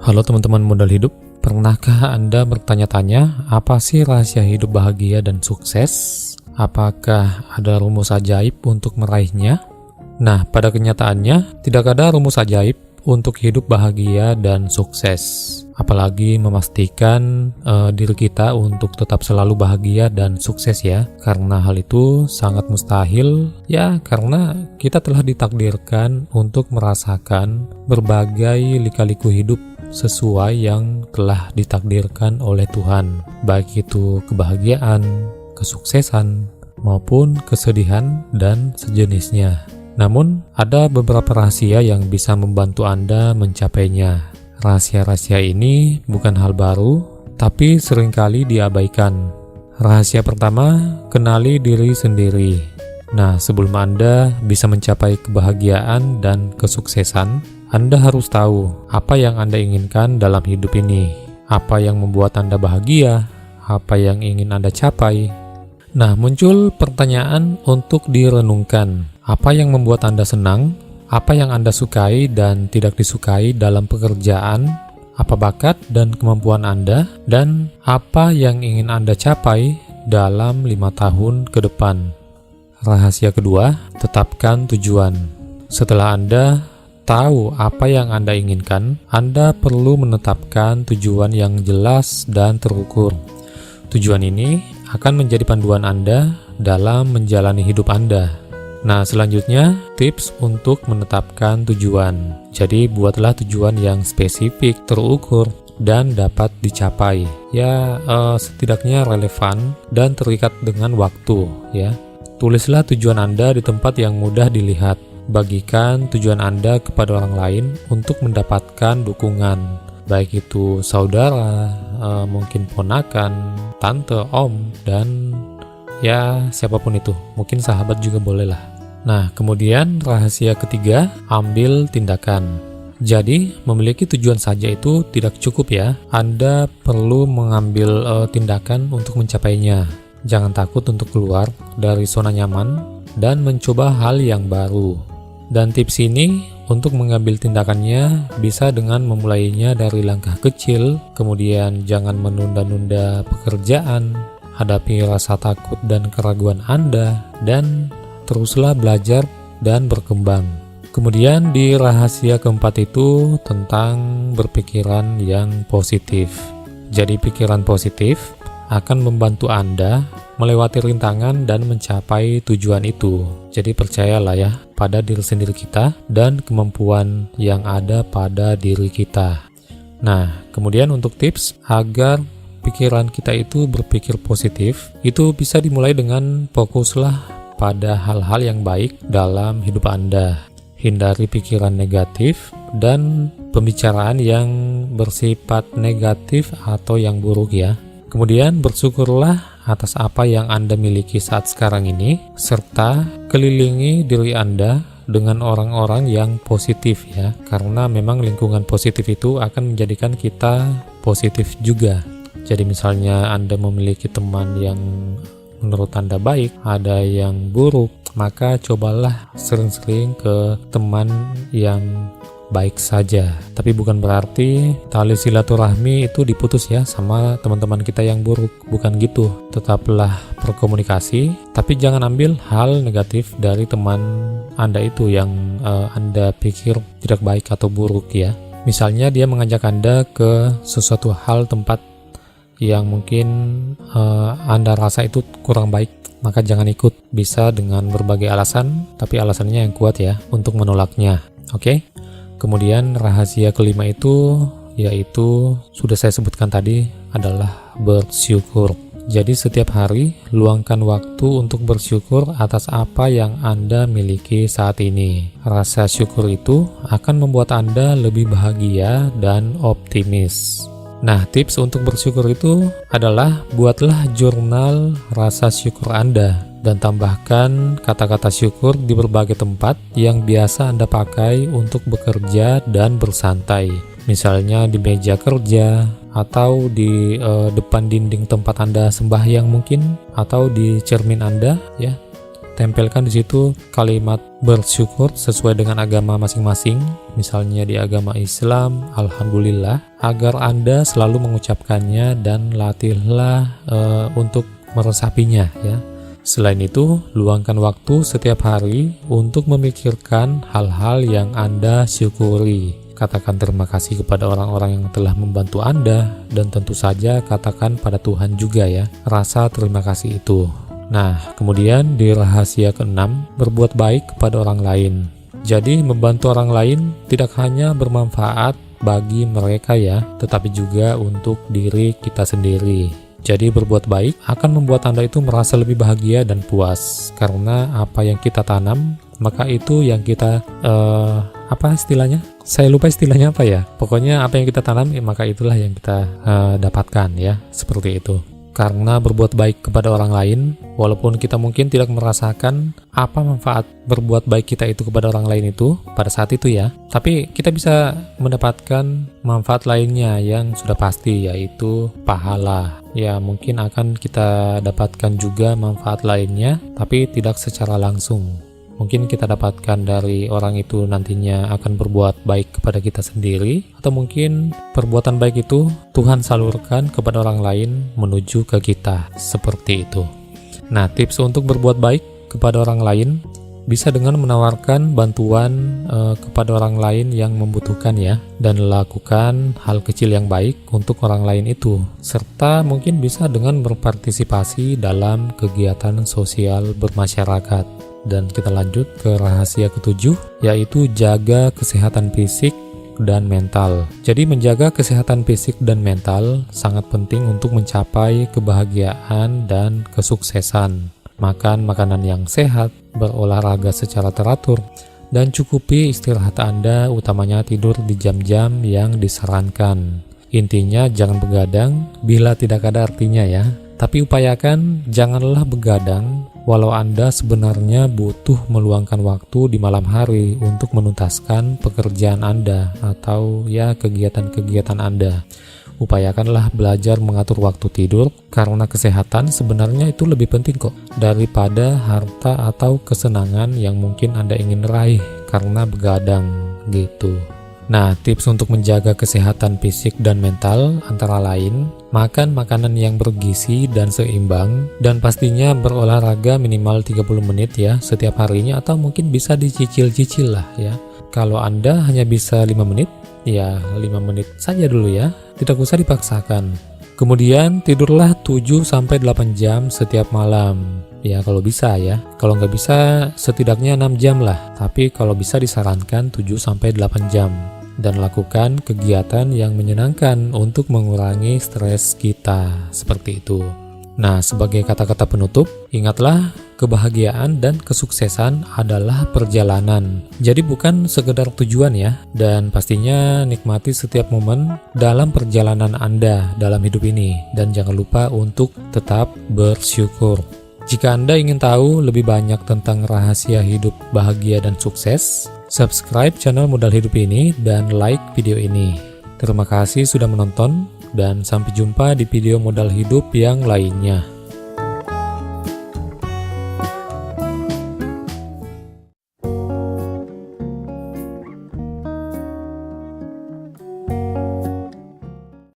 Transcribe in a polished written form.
Halo teman-teman modal hidup, pernahkah Anda bertanya-tanya apa sih rahasia hidup bahagia dan sukses? Apakah ada rumus ajaib untuk meraihnya? Nah, pada kenyataannya tidak ada rumus ajaib untuk hidup bahagia dan sukses. Apalagi memastikan diri kita untuk tetap selalu bahagia dan sukses ya. Karena hal itu sangat mustahil ya, karena kita telah ditakdirkan untuk merasakan berbagai lika-liku hidup sesuai yang telah ditakdirkan oleh Tuhan, baik itu kebahagiaan, kesuksesan, maupun kesedihan dan sejenisnya. Namun, ada beberapa rahasia yang bisa membantu Anda mencapainya. Rahasia-rahasia ini bukan hal baru, tapi seringkali diabaikan. Rahasia pertama, kenali diri sendiri. Nah, sebelum Anda bisa mencapai kebahagiaan dan kesuksesan, Anda harus tahu apa yang Anda inginkan dalam hidup ini, apa yang membuat Anda bahagia, apa yang ingin Anda capai. Nah, muncul pertanyaan untuk direnungkan. Apa yang membuat Anda senang? Apa yang Anda sukai dan tidak disukai dalam pekerjaan? Apa bakat dan kemampuan Anda? Dan apa yang ingin Anda capai dalam 5 tahun ke depan? Rahasia kedua, tetapkan tujuan. Setelah Anda tahu apa yang Anda inginkan, Anda perlu menetapkan tujuan yang jelas dan terukur. Tujuan ini akan menjadi panduan Anda dalam menjalani hidup Anda. Nah, selanjutnya tips untuk menetapkan tujuan. Jadi, buatlah tujuan yang spesifik, terukur, dan dapat dicapai. Ya, setidaknya relevan dan terikat dengan waktu. Ya, tulislah tujuan Anda di tempat yang mudah dilihat. Bagikan tujuan Anda kepada orang lain untuk mendapatkan dukungan, baik itu saudara, mungkin ponakan, tante, om, dan ya siapapun itu, mungkin sahabat juga boleh lah. Nah, kemudian rahasia ketiga, ambil tindakan. Jadi, memiliki tujuan saja itu tidak cukup ya, Anda perlu mengambil tindakan untuk mencapainya. Jangan takut untuk keluar dari zona nyaman dan mencoba hal yang baru. Dan tips ini untuk mengambil tindakannya bisa dengan memulainya dari langkah kecil, kemudian jangan menunda-nunda pekerjaan, hadapi rasa takut dan keraguan Anda, dan teruslah belajar dan berkembang. Kemudian di rahasia keempat itu tentang berpikiran yang positif. Jadi pikiran positif akan membantu Anda melewati rintangan dan mencapai tujuan itu. Jadi percayalah ya pada diri sendiri kita dan kemampuan yang ada pada diri kita. Nah, kemudian untuk tips agar pikiran kita itu berpikir positif, itu bisa dimulai dengan fokuslah pada hal-hal yang baik dalam hidup Anda. Hindari pikiran negatif dan pembicaraan yang bersifat negatif atau yang buruk ya. Kemudian bersyukurlah atas apa yang Anda miliki saat sekarang ini, serta kelilingi diri Anda dengan orang-orang yang positif ya, karena memang lingkungan positif itu akan menjadikan kita positif juga. Jadi misalnya Anda memiliki teman yang menurut Anda baik, ada yang buruk, maka cobalah sering-sering ke teman yang baik saja. Tapi bukan berarti tali silaturahmi itu diputus ya sama teman-teman kita yang buruk, bukan gitu. Tetaplah berkomunikasi, tapi jangan ambil hal negatif dari teman Anda itu yang Anda pikir tidak baik atau buruk ya. Misalnya dia mengajak Anda ke sesuatu hal tempat yang mungkin Anda rasa itu kurang baik, maka jangan ikut. Bisa dengan berbagai alasan, tapi alasannya yang kuat ya untuk menolaknya. Oke? Kemudian rahasia kelima itu yaitu sudah saya sebutkan tadi adalah bersyukur. Jadi setiap hari luangkan waktu untuk bersyukur atas apa yang Anda miliki saat ini. Rasa syukur itu akan membuat Anda lebih bahagia dan optimis. Nah, tips untuk bersyukur itu adalah buatlah jurnal rasa syukur Anda dan tambahkan kata-kata syukur di berbagai tempat yang biasa Anda pakai untuk bekerja dan bersantai. Misalnya di meja kerja, atau di depan dinding tempat Anda sembahyang mungkin, atau di cermin Anda ya. tempelkan di situ kalimat bersyukur sesuai dengan agama masing-masing. Misalnya di agama Islam, Alhamdulillah, agar Anda selalu mengucapkannya dan latihlah untuk meresapinya ya. Selain itu, luangkan waktu setiap hari untuk memikirkan hal-hal yang Anda syukuri. Katakan terima kasih kepada orang-orang yang telah membantu Anda, dan tentu saja katakan pada Tuhan juga ya, rasa terima kasih itu. Nah, kemudian di rahasia ke-6, berbuat baik kepada orang lain. Jadi, membantu orang lain tidak hanya bermanfaat bagi mereka ya, tetapi juga untuk diri kita sendiri. Jadi berbuat baik akan membuat Anda itu merasa lebih bahagia dan puas, karena apa yang kita tanam, maka itu yang kita apa istilahnya? Saya lupa istilahnya apa ya. Pokoknya apa yang kita tanam, maka itulah yang kita dapatkan ya, seperti itu. Karena berbuat baik kepada orang lain, walaupun kita mungkin tidak merasakan apa manfaat berbuat baik kita itu kepada orang lain itu pada saat itu ya, tapi kita bisa mendapatkan manfaat lainnya yang sudah pasti, yaitu pahala. Ya, mungkin akan kita dapatkan juga manfaat lainnya, tapi tidak secara langsung. Mungkin kita dapatkan dari orang itu nantinya akan berbuat baik kepada kita sendiri, atau mungkin perbuatan baik itu Tuhan salurkan kepada orang lain menuju ke kita, seperti itu. Nah, tips untuk berbuat baik kepada orang lain bisa dengan menawarkan bantuan kepada orang lain yang membutuhkan ya, dan lakukan hal kecil yang baik untuk orang lain itu, serta mungkin bisa dengan berpartisipasi dalam kegiatan sosial bermasyarakat. Dan kita lanjut ke rahasia ke-7, yaitu jaga kesehatan fisik dan mental. Jadi menjaga kesehatan fisik dan mental sangat penting untuk mencapai kebahagiaan dan kesuksesan. Makan makanan yang sehat, berolahraga secara teratur, dan cukupi istirahat Anda, utamanya tidur di jam-jam yang disarankan. Intinya jangan begadang bila tidak ada artinya ya. Tapi upayakan janganlah begadang walau Anda sebenarnya butuh meluangkan waktu di malam hari untuk menuntaskan pekerjaan Anda atau ya kegiatan-kegiatan Anda. Upayakanlah belajar mengatur waktu tidur, karena kesehatan sebenarnya itu lebih penting kok daripada harta atau kesenangan yang mungkin Anda ingin raih karena begadang gitu. Nah, tips untuk menjaga kesehatan fisik dan mental antara lain, makan makanan yang bergizi dan seimbang, dan pastinya berolahraga minimal 30 menit ya setiap harinya, atau mungkin bisa dicicil-cicil lah ya. Kalau Anda hanya bisa 5 menit, ya 5 menit saja dulu ya, tidak usah dipaksakan. Kemudian tidurlah 7-8 jam setiap malam. Ya kalau bisa ya, kalau nggak bisa setidaknya 6 jam lah, tapi kalau bisa disarankan 7-8 jam. Dan lakukan kegiatan yang menyenangkan untuk mengurangi stres kita, seperti itu. Nah, sebagai kata-kata penutup, ingatlah kebahagiaan dan kesuksesan adalah perjalanan. Jadi bukan sekedar tujuan ya, dan pastinya nikmati setiap momen dalam perjalanan Anda dalam hidup ini. Dan jangan lupa untuk tetap bersyukur. Jika Anda ingin tahu lebih banyak tentang rahasia hidup bahagia dan sukses, subscribe channel Modal Hidup ini dan like video ini. Terima kasih sudah menonton, dan sampai jumpa di video Modal Hidup yang lainnya.